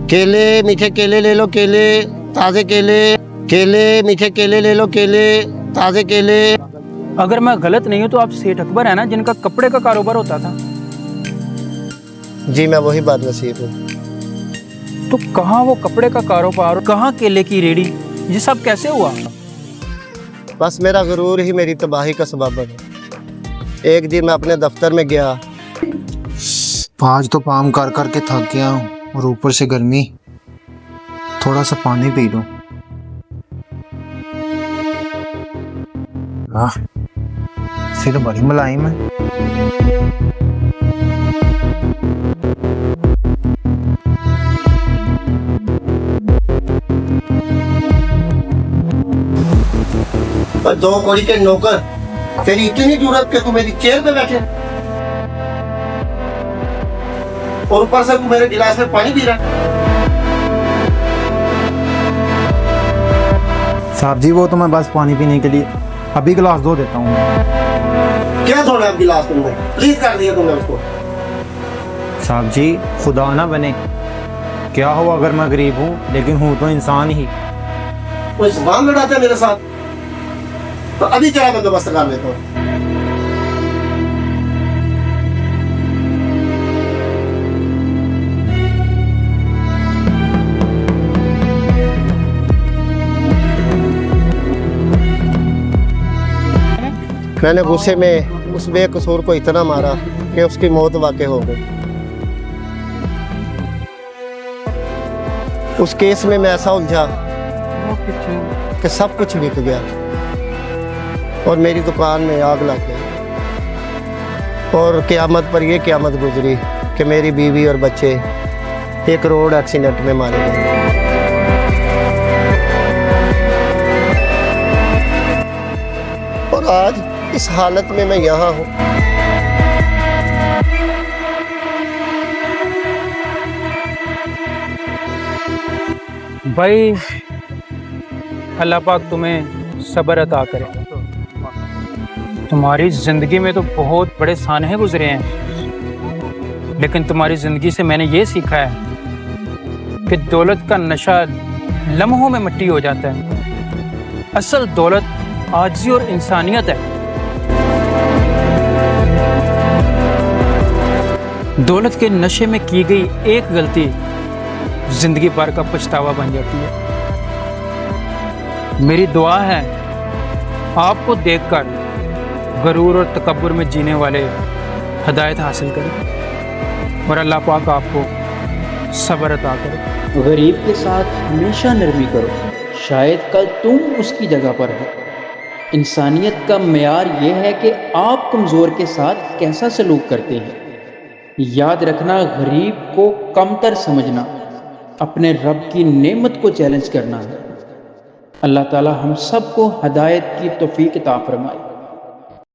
केले मीठे केले ले लो, केले ताज़े केले, केले मीठे केले ले लो, केले ताज़े केले। अगर मैं गलत नहीं हूँ तो आप सेठ अकबर है ना, जिनका कपड़े का कारोबार होता था? जी मैं वही बात नसीब हूँ। तो कहाँ वो कपड़े का कारोबार, कहाँ केले की रेडी, ये सब कैसे हुआ? बस मेरा गुरूर ही मेरी तबाही का सबब है। एक दिन मैं अपने दफ्तर में गया। आज तो काम कर कर के थक गया हूँ और ऊपर से गर्मी, थोड़ा सा पानी पी लूं। सिर बड़ी मुलायम है। और 2 कौड़ी के नौकर, तेरी इतनी जरूरत कि तू मेरी चेयर पे बैठे और ऊपर से तू मेरे गिलास में पानी पी रहा है। साहब जी वो तो मैं बस पानी पीने के लिए अभी गिलास धो देता हूँ। क्या धोना है गिलास तुमने? प्लीज कर दिया तुमने उसको। साहब जी खुदा ना बने, क्या हो अगर मैं गरीब हूँ लेकिन हूँ तो इंसान ही। कोई सवाल लड़ाते है मेरे साथ, तो अभी क्या बंदोबस्त कर लेता हूँ। मैंने गुस्से में उस बेकसूर को इतना मारा कि उसकी मौत वाक़ई हो गई। उस केस में मैं ऐसा उलझा कि सब कुछ बिक गया और मेरी दुकान में आग लग गई। और क़यामत पर यह क़यामत गुजरी कि मेरी बीवी और बच्चे एक रोड एक्सीडेंट में मारे गए। और आज इस हालत में मैं यहाँ हूँ। भाई अल्लाह पाक तुम्हें सब्र अता करे। तुम्हारी ज़िंदगी में तो बहुत बड़े सानहे गुजरे हैं, लेकिन तुम्हारी ज़िंदगी से मैंने ये सीखा है कि दौलत का नशा लम्हों में मिट्टी हो जाता है। असल दौलत आजिज़ी और इंसानियत है। दौलत के नशे में की गई एक गलती जिंदगी भर का पछतावा बन जाती है। मेरी दुआ है आपको देखकर गरूर और तकब्बुर में जीने वाले हिदायत हासिल करें और अल्लाह पाक आपको सब्र अता करे। गरीब के साथ हमेशा नरमी करो, शायद कल तुम उसकी जगह पर हो। इंसानियत का मेयार यह है कि आप कमज़ोर के साथ कैसा सलूक करते हैं। याद रखना, गरीब को कमतर समझना अपने रब की नेमत को चैलेंज करना है। अल्लाह ताला हम सबको हदायत की तौफीक अता फरमाए।